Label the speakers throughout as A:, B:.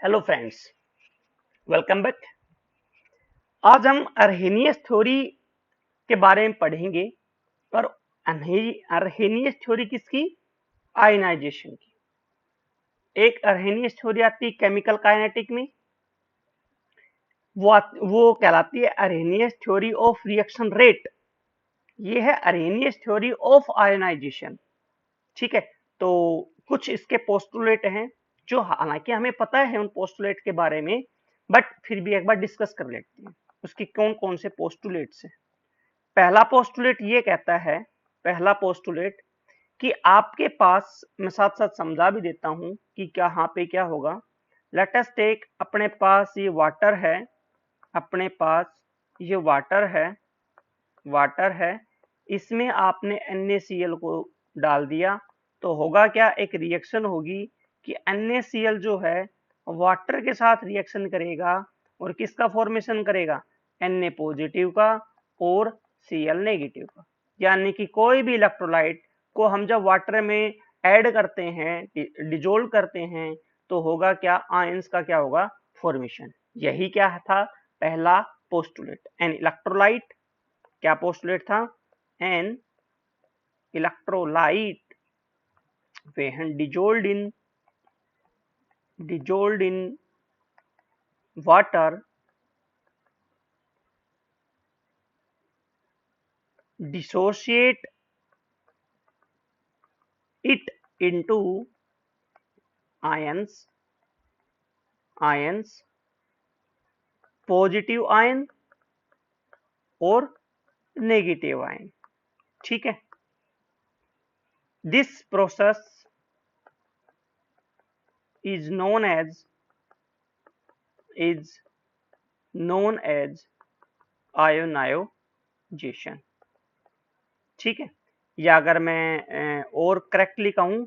A: Hello friends, welcome back. आज हम अर्हेनियस theory के बारे में पढ़ेंगे। और अर्हेनियस थ्योरी किसकी? आयनाइजेशन की। एक अर्हेनियस थ्योरी आती है केमिकल काइनेटिक में, वो कहलाती है अर्हेनियस थ्योरी ऑफ रिएक्शन रेट। ये है अर्हेनियस थ्योरी ऑफ आयनाइजेशन। ठीक है, तो कुछ इसके पोस्टुलेट हैं जो हालांकि हमें पता है उन पोस्टुलेट के बारे में, बट फिर भी एक बार डिस्कस कर लेते हैं उसकी कौन कौन से पोस्टुलेट्स हैं। पहला पोस्टुलेट ये कहता है, पहला पोस्टुलेट कि आपके पास, मैं साथ साथ समझा भी देता हूं कि क्या यहाँ पे क्या होगा। लेट अस टेक, अपने पास ये वाटर है, अपने पास ये वाटर है, इसमें आपने NaCl को डाल दिया तो होगा क्या, एक रिएक्शन होगी कि NaCl जो है वाटर के साथ रिएक्शन करेगा और किसका फॉर्मेशन करेगा, Na पॉजिटिव का और Cl नेगेटिव का। यानी कि कोई भी इलेक्ट्रोलाइट को हम जब वाटर में ऐड करते हैं, डिजोल्व करते हैं, तो होगा क्या, आयंस का क्या होगा, फॉर्मेशन। यही क्या था, पहला पोस्टुलेट। एन इलेक्ट्रोलाइट, क्या पोस्टुलेट था, an electrolyte when dissolved in water dissociate it into ions, positive ion और नेगेटिव आयन। ठीक है, this process is known as ionization. ठीक है, या अगर मैं और करेक्टली कहूं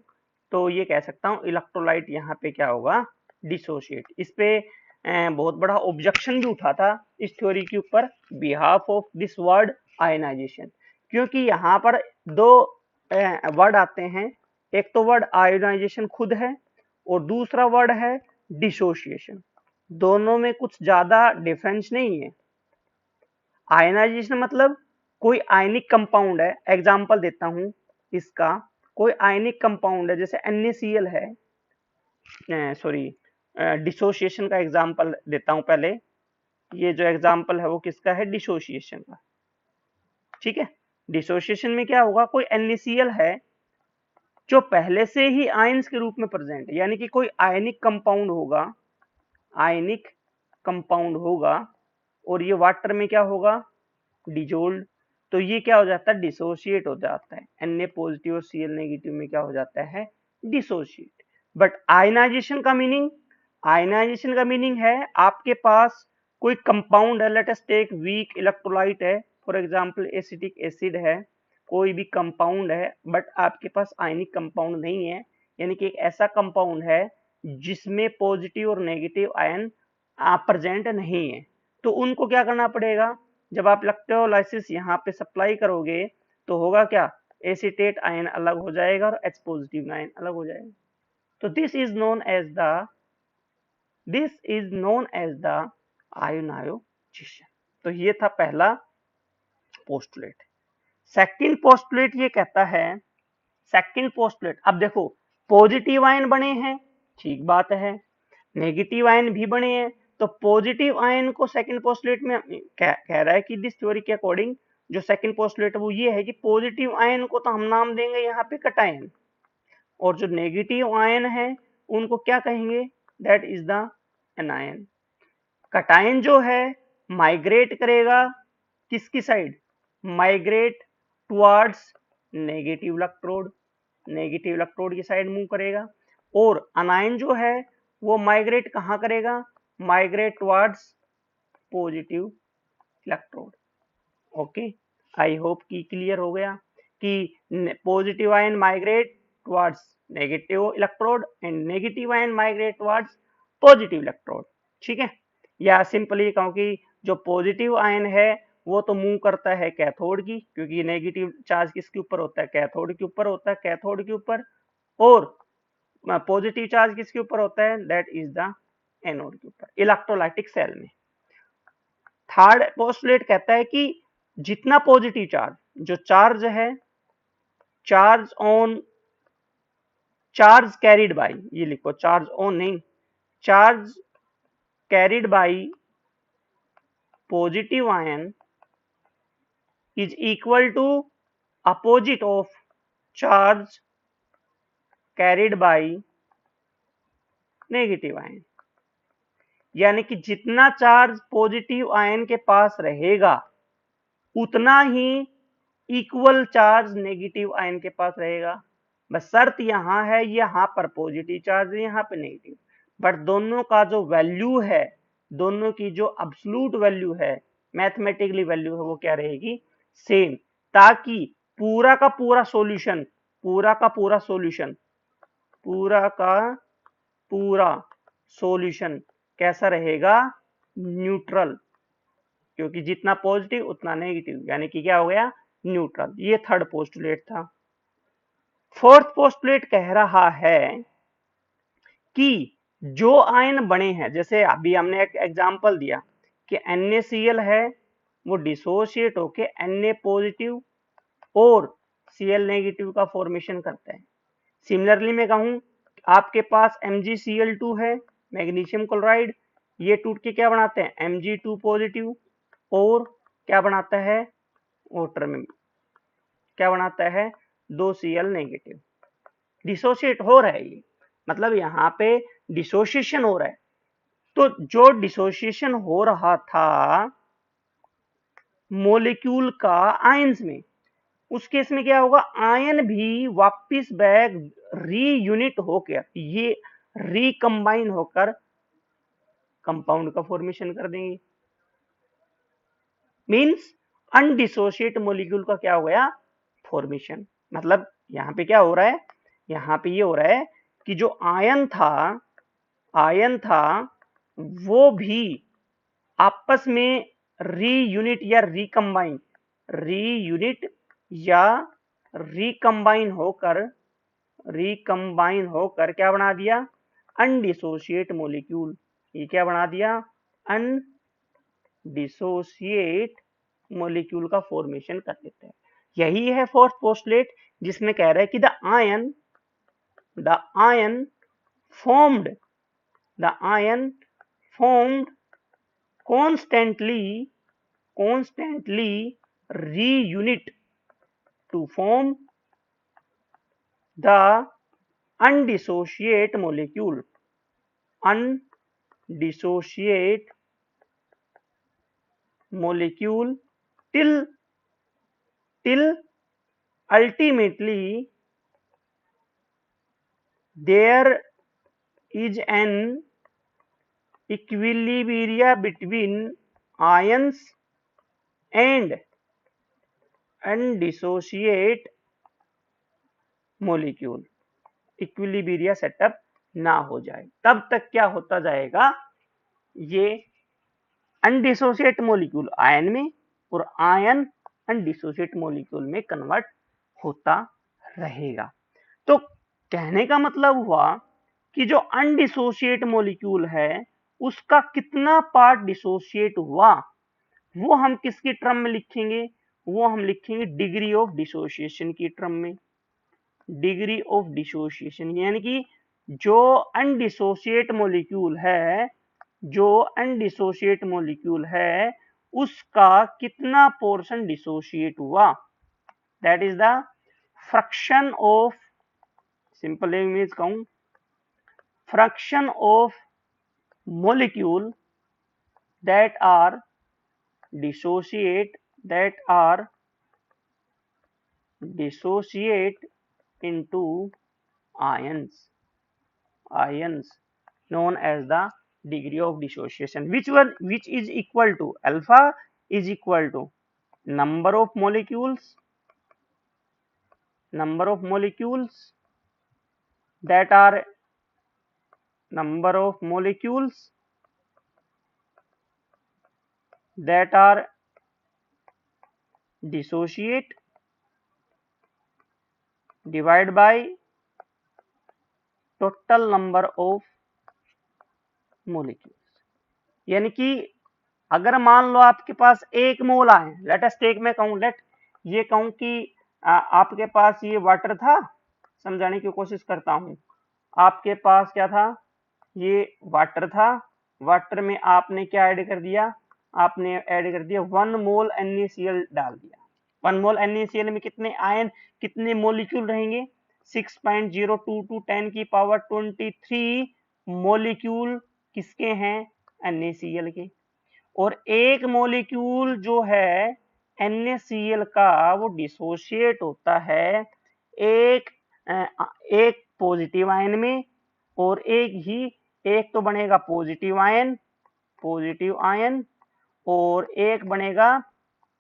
A: तो ये कह सकता हूं इलेक्ट्रोलाइट यहाँ पे क्या होगा, डिसोशिएट। इस पे बहुत बड़ा ऑब्जेक्शन भी उठा था इस थ्योरी के ऊपर, behalf of this word ionization, क्योंकि यहाँ पर दो वर्ड आते हैं। एक तो वर्ड आयोनाइजेशन खुद है और दूसरा वर्ड है डिसोशिएशन। दोनों में कुछ ज्यादा डिफरेंस नहीं है। आयनाइजेशन मतलब कोई आयनिक कंपाउंड है, एग्जांपल देता हूं इसका, कोई आयनिक कंपाउंड है जैसे NaCl है, सॉरी डिसोसिएशन का एग्जांपल देता हूं पहले। ये जो एग्जांपल है वो किसका है, डिसोसिएशन का। ठीक है, डिसोसिएशन में क्या होगा, कोई NaCl है जो पहले से ही आयंस के रूप में प्रेजेंट है, यानी कि कोई आयनिक कंपाउंड होगा और ये वाटर में क्या होगा, डिजोल्ड, तो ये क्या हो जाता है, डिसोशिएट हो जाता है। Na पॉजिटिव और Cl नेगेटिव में क्या हो जाता है, डिसोशिएट। बट आयनाइजेशन का मीनिंग है आपके पास कोई कंपाउंड है, let us take weak electrolyte है, फॉर एग्जांपल एसिटिक एसिड है, कोई भी कंपाउंड है बट आपके पास आयनिक कंपाउंड नहीं है, यानी कि एक ऐसा कंपाउंड है जिसमें पॉजिटिव और नेगेटिव आयन प्रेजेंट नहीं है, तो उनको क्या करना पड़ेगा, जब आप इलेक्ट्रोलाइसिस यहाँ पे सप्लाई करोगे तो होगा क्या, एसीटेट आयन अलग हो जाएगा और H पॉजिटिव आयन अलग हो जाएगा। तो this is known as the ionization. तो ये था पहला पोस्टुलेट। सेकंड पोस्टुलेट ये कहता है, सेकंड पोस्टुलेट, अब देखो पॉजिटिव आयन बने हैं, ठीक बात है, नेगेटिव आयन भी बने हैं, तो पॉजिटिव आयन को सेकंड पोस्टुलेट में कह रहा है कि दिस थ्योरी के अकॉर्डिंग जो सेकंड पोस्टुलेट है वो ये है कि पॉजिटिव आयन को तो हम नाम देंगे यहाँ पे कटायन, और जो नेगेटिव आयन है उनको क्या कहेंगे, that is the anion. Cation जो है माइग्रेट करेगा किसकी side, migrate towards negative electrode की साइड मूव करेगा, और अनायन जो है वो माइग्रेट कहाँ करेगा, migrate towards positive electrode. Okay, I hope कि क्लियर हो गया कि positive ion migrate towards negative electrode and negative ion migrate towards positive electrode. ठीक है, या सिंपली कहूं कि जो पॉजिटिव आयन है वो तो मूव करता है कैथोड की, क्योंकि नेगेटिव चार्ज किसके ऊपर होता है, कैथोड के ऊपर होता है, कैथोड के ऊपर, और पॉजिटिव चार्ज किसके ऊपर होता है, दैट इज द एनोड के ऊपर इलेक्ट्रोलाइटिक सेल में। थर्ड पोस्टुलेट कहता है कि जितना पॉजिटिव चार्ज, जो चार्ज है, charge on, charge carried by, ये लिखो चार्ज ऑन नहीं, charge carried by positive ion is equal to opposite of charge carried by negative ion. यानी कि जितना चार्ज पॉजिटिव आयन के पास रहेगा उतना ही इक्वल चार्ज नेगेटिव आयन के पास रहेगा। बस शर्त यहां है, यहाँ पर पॉजिटिव चार्ज है, यहाँ पे नेगेटिव, बट दोनों का जो वैल्यू है, दोनों की जो अब्सोल्यूट वैल्यू है, मैथमेटिकली वैल्यू है, वो क्या रहेगी, सेम, ताकि पूरा का पूरा सॉल्यूशन, पूरा का पूरा सॉल्यूशन, पूरा का पूरा सॉल्यूशन कैसा रहेगा, न्यूट्रल, क्योंकि जितना पॉजिटिव उतना नेगेटिव, यानी कि क्या हो गया, न्यूट्रल। ये थर्ड पोस्टुलेट था। फोर्थ पोस्टुलेट कह रहा है कि जो आयन बने हैं, जैसे अभी हमने एक एग्जांपल दिया कि NaCl है, वो डिसोशिएट होके Na पॉजिटिव और Cl नेगेटिव का फॉर्मेशन करता है। सिमिलरली मैं कहूं आपके पास MgCl2 है, मैग्नीशियम क्लोराइड, ये टूट के क्या बनाते हैं, Mg2 पॉजिटिव और क्या बनाता है, वाटर में क्या बनाता है, 2Cl नेगेटिव। डिसोशिएट हो रहा है ये, मतलब यहाँ पे डिसोसिएशन हो रहा है। तो जो डिसोसिएशन हो रहा था मॉलिक्यूल का आयंस में, उस केस में क्या होगा, आयन भी वापस बैक रीयूनिट होकर, ये रिकंबाइन होकर कंपाउंड का फॉर्मेशन कर देंगे। मींस अनडिसोशिएट मॉलिक्यूल का क्या हो गया, फॉर्मेशन। मतलब यहाँ पे क्या हो रहा है, यहाँ पे ये हो रहा है कि जो आयन था वो भी आपस में रीयूनिट या रिकंबाइन होकर क्या बना दिया, अनडिसोशिएट मॉलिक्यूल। ये क्या बना दिया, अनडिसोशिएट मॉलिक्यूल का फॉर्मेशन कर देते हैं। यही है फोर्थ पोस्टुलेट, जिसमें कह रहा है कि the ion formed constantly reunit to form the undissociate molecule till ultimately there is an equilibrium between ions and undissociate molecule, equilibria setup ना हो जाए, तब तक क्या होता जाएगा, ये अनडिसोशिएट मॉलिक्यूल आयन में और आयन अनडिसोशिएट मॉलिक्यूल में कन्वर्ट होता रहेगा। तो कहने का मतलब हुआ कि जो अनडिसोशिएट मॉलिक्यूल है उसका कितना पार्ट डिसोशिएट हुआ, वो हम किसकी टर्म में लिखेंगे, वो हम लिखेंगे डिग्री ऑफ डिसोसिएशन की टर्म में। डिग्री ऑफ डिसोसिएशन यानी कि जो अनडिसोशिएट मॉलिक्यूल है उसका कितना पोर्शन डिसोशिएट हुआ, that is the fraction of, simple image कहूं, fraction of molecule that are dissociate into ions known as the degree of dissociation, which is equal to, alpha is equal to number of molecules that are dissociate divided by total number of molecules. यानी कि अगर मान लो आपके पास 1 मोल आए, late us take, मैं कहूं late ये कहूं कि आपके पास ये वाटर था, समझाने की कोशिश करता हूं। आपके पास क्या था, ये वाटर था, वाटर में आपने क्या ऐड कर दिया, आपने ऐड कर दिया 1 मोल NaCl डाल दिया। 1 मोल NaCl में कितने आयन, कितने मोलिक्यूल रहेंगे, 6.022 10 की पावर 23 मोलिक्यूल किसके हैं, NaCl के। और एक मोलिक्यूल जो है NaCl का वो डिसोशिएट होता है एक एक पॉजिटिव आयन में, और एक तो बनेगा पॉजिटिव आयन और एक बनेगा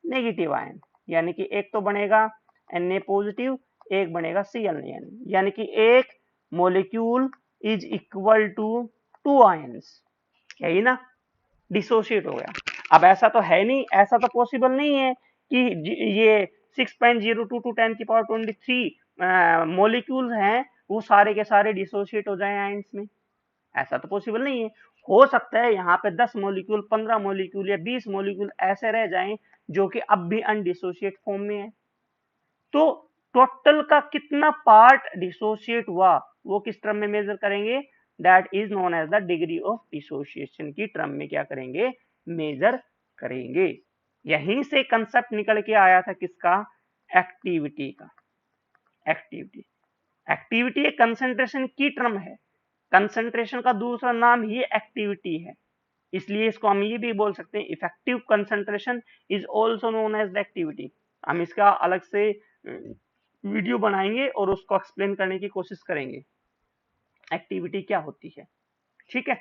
A: नेगेटिव आयन। यानी कि एक तो बनेगा Na पॉजिटिव, एक बनेगा Cl आयन। यानी कि एक molecule is equal to 2 ions, यही ना, डिसोशिएट हो गया। अब ऐसा तो है नहीं, ऐसा तो पॉसिबल नहीं है कि ये 6.022 10 की पावर 23 मोलिक्यूल्स हैं वो सारे के सारे डिसोशिएट हो जाएं आयंस में, ऐसा तो पॉसिबल नहीं है। हो सकता है यहाँ पे 10 मोलिक्यूल, 15 मोलिक्यूल या 20 मोलिक्यूल ऐसे रह जाएं जो कि अब भी अनडिसोशिएट फॉर्म में है। तो टोटल का कितना पार्ट डिसोशिएट हुआ वो किस टर्म में मेजर करेंगे, that is known as the degree of dissociation की टर्म में क्या करेंगे, मेजर करेंगे। यहीं से कंसेप्ट निकल के आया था किसका, एक्टिविटी का। एक्टिविटी एक कंसंट्रेशन की टर्म है, कंसंट्रेशन का दूसरा नाम ही एक्टिविटी है, इसलिए इसको हम ये भी बोल सकते हैं effective concentration is also known as the activity. हम इसका अलग से वीडियो बनाएंगे और उसको एक्सप्लेन करने की कोशिश करेंगे एक्टिविटी क्या होती है। ठीक है,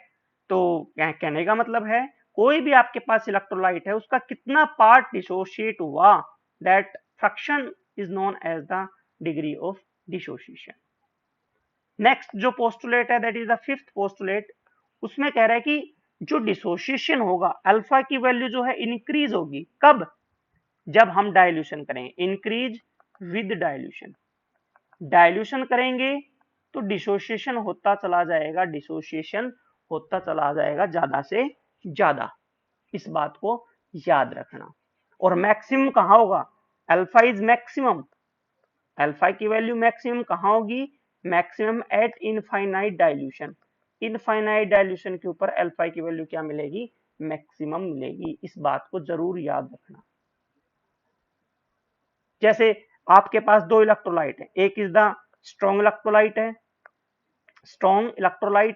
A: तो कहने का मतलब है कोई भी आपके पास इलेक्ट्रोलाइट है उसका कितना पार्ट डिसोशिएट हुआ, that fraction is known as the degree of dissociation. Next जो पोस्टुलेट है that is the fifth postulate, उसमें कह रहा है कि जो डिसोसिएशन होगा अल्फा की वैल्यू जो है इंक्रीज होगी, कब, जब हम डाइल्यूशन करें, इंक्रीज विद डाइल्यूशन। डाइल्यूशन करेंगे तो डिसोसिएशन होता चला जाएगा, डिसोसिएशन होता चला जाएगा ज्यादा से ज्यादा, इस बात को याद रखना। और मैक्सिमम कहां होगा, अल्फा इज मैक्सिमम, अल्फा की वैल्यू मैक्सिमम कहां होगी, maximum eight infinite dilution. Infinite dilution के ऊपर अल्फा की वैल्यू क्या मिलेगी, मैक्सिमम मिलेगी, इस बात को जरूर याद रखना। जैसे आपके पास दो इलेक्ट्रोलाइट है, एक इज द स्ट्रॉन्ग इलेक्ट्रोलाइट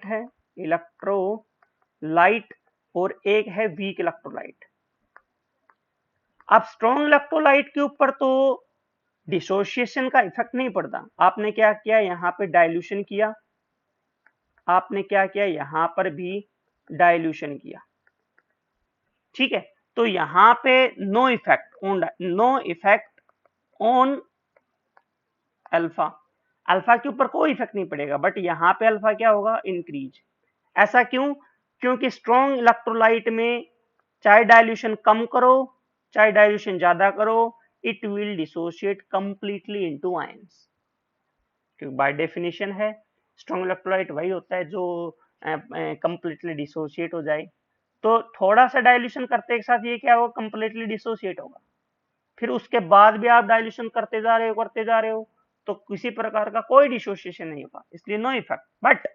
A: है, इलेक्ट्रोलाइट, और एक है वीक इलेक्ट्रोलाइट। अब स्ट्रॉन्ग इलेक्ट्रोलाइट के ऊपर तो डिसोसिएशन का इफेक्ट नहीं पड़ता, आपने क्या किया यहाँ पे डाइल्यूशन किया, आपने क्या किया यहाँ पर भी डाइल्यूशन किया, ठीक है, तो यहाँ पे no effect on alpha, alpha के ऊपर कोई इफेक्ट नहीं पड़ेगा, बट यहाँ पे अल्फा क्या होगा, इंक्रीज। ऐसा क्यों, क्योंकि स्ट्रॉन्ग इलेक्ट्रोलाइट में चाहे डाइल्यूशन कम करो चाहे डाइल्यूशन ज्यादा करो, it will dissociate completely into ions, क्योंकि बाय डेफिनेशन है स्ट्रॉन्ग इलेक्ट्रोलाइट वही होता है जो कंप्लीटली डिसोशिएट हो जाए। तो थोड़ा सा डाइल्यूशन करते एक साथ ये क्या होगा, कंप्लीटली डिसोशिएट होगा, फिर उसके बाद भी आप डाइल्यूशन करते जा रहे हो तो किसी प्रकार का कोई डिसोसिएशन नहीं होगा, इसलिए no effect. But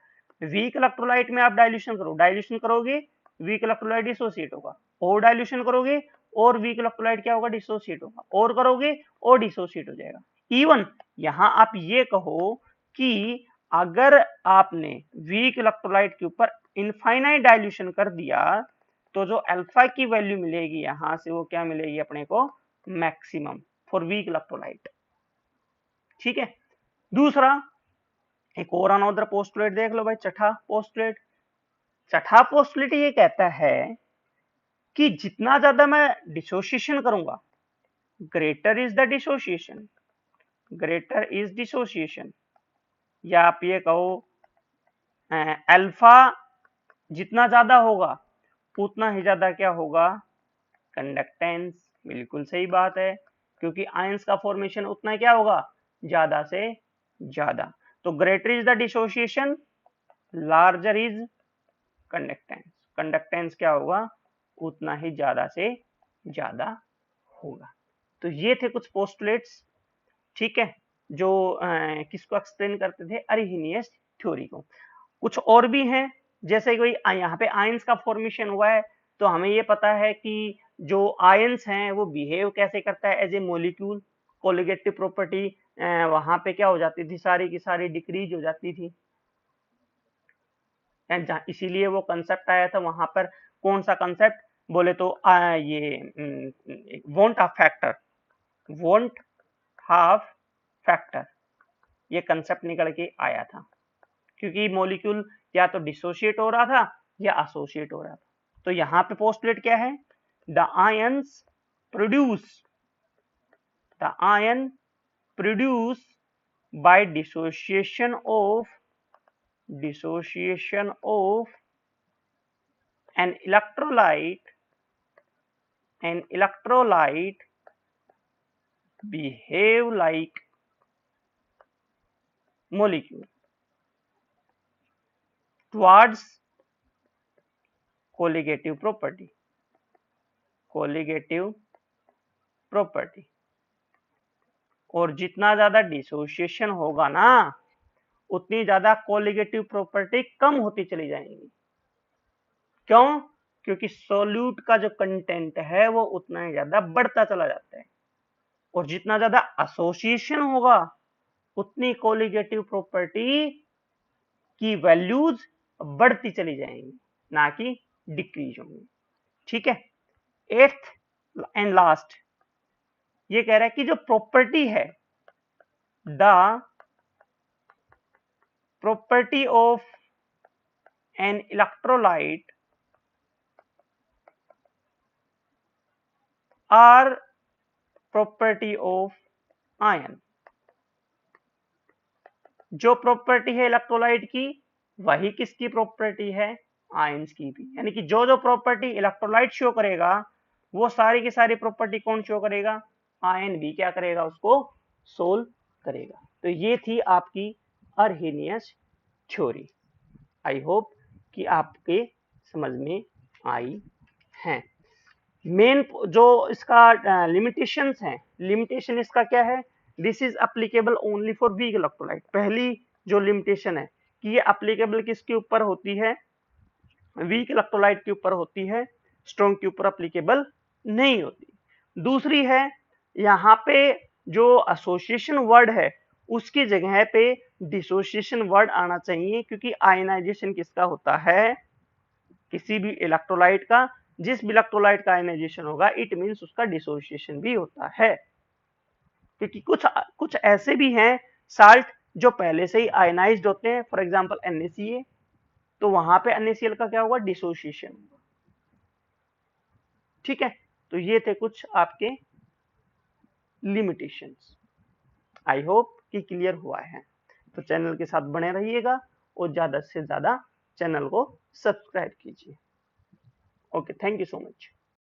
A: weak electrolyte में आप डाइल्यूशन करोगे वीक इलेक्ट्रोलाइट डिसोसिएट होगा, और डाइल्यूशन करोगे और वीक इलेक्ट्रोलाइट क्या होगा, डिसोसिएट होगा, और करोगे और डिसोसिएट हो जाएगा। इवन यहां आप ये कहो कि अगर आपने वीक इलेक्ट्रोलाइट के ऊपर इनफाइनाइट डाइल्यूशन कर दिया तो जो अल्फा की वैल्यू मिलेगी यहां से वो क्या मिलेगी अपने को, मैक्सिमम फॉर वीक इलेक्ट्रोलाइट। ठीक है, दूसरा एक और अनदर पोस्टुलेट देख लो भाई, छठा पोस्टुलेट ये कहता है कि जितना ज्यादा मैं डिसोसिएशन करूंगा, ग्रेटर इज द डिसोसिएशन, या आप ये कहो अल्फा जितना ज्यादा होगा उतना ही ज्यादा क्या होगा, कंडक्टेंस। बिल्कुल सही बात है, क्योंकि आयंस का फॉर्मेशन उतना क्या होगा, ज्यादा से ज्यादा। तो greater is the dissociation, larger is conductance, conductance क्या होगा, उतना ही ज्यादा से ज्यादा होगा। तो ये थे कुछ पोस्टुलेट्स, ठीक है, जो किसको एक्सप्लेन करते थे, अरहिनियस थ्योरी को। कुछ और भी हैं, जैसे कोई यहाँ पे आयंस का फॉर्मेशन हुआ है, तो हमें ये पता है कि जो आयंस हैं वो बिहेव कैसे करता है as a molecule, colligative property वहां पे क्या हो जाती थी, सारी की सारी डिक्रीज हो जाती थी, इसीलिए वो कंसेप्ट आया था वहां पर। कौन सा कंसेप्ट बोले तो ये won't of factor, won't half factor, ये कंसेप्ट निकल के आया था, क्योंकि मॉलिक्यूल या तो डिसोशिएट हो रहा था या एसोसिएट हो रहा था। तो यहाँ पे पोस्टुलेट क्या है, the ions produce, the ion produce by dissociation of an electrolyte behave like molecule towards colligative property, और जितना ज्यादा डिसोसिएशन होगा ना, उतनी ज्यादा कोलिगेटिव प्रॉपर्टी कम होती चली जाएंगी। क्यों? क्योंकि सोल्यूट का जो कंटेंट है वो उतना ही ज्यादा बढ़ता चला जाता है, और जितना ज्यादा एसोसिएशन होगा उतनी कोलिगेटिव प्रॉपर्टी की वैल्यूज बढ़ती चली जाएंगी, ना कि डिक्रीज होंगी। ठीक है, एट्थ एंड लास्ट ये कह रहा है कि जो प्रॉपर्टी है, the property of an electrolyte are property of ion, जो प्रॉपर्टी है इलेक्ट्रोलाइट की वही किसकी प्रॉपर्टी है, आयंस की भी। यानी कि जो जो प्रॉपर्टी इलेक्ट्रोलाइट शो करेगा वो सारी की सारी प्रॉपर्टी कौन शो करेगा, आयन भी क्या करेगा, उसको सोल्व करेगा। तो ये थी आपकी अरहिनियस थ्योरी। आई होप कि आपके समझ में आई है। मेन जो इसका लिमिटेशंस है, लिमिटेशन इसका क्या है, this is applicable only for weak electrolyte. पहली जो लिमिटेशन है कि ये अप्लीकेबल किसके ऊपर होती है, वीक इलेक्ट्रोलाइट के ऊपर होती है, स्ट्रॉन्ग के ऊपर अप्लीकेबल नहीं होती। दूसरी है यहाँ पे जो एसोसिएशन वर्ड है उसकी जगह पे डिसोसिएशन वर्ड आना चाहिए, क्योंकि आयनाइजेशन किसका होता है, किसी भी इलेक्ट्रोलाइट का, जिस भी इलेक्ट्रोलाइट का आयनाइजेशन होगा इट मींस उसका डिसोसिएशन भी होता है। क्योंकि कुछ ऐसे भी हैं साल्ट जो पहले से ही आयनाइज्ड होते हैं, फॉर एग्जांपल NaCl, तो वहां पे NaCl का क्या होगा, डिसोसिएशन। ठीक है, तो ये थे कुछ आपके लिमिटेशंस। आई होप कि क्लियर हुआ है। तो चैनल के साथ बने रहिएगा और ज्यादा से ज्यादा चैनल को सब्सक्राइब कीजिए। Okay, thank you so much.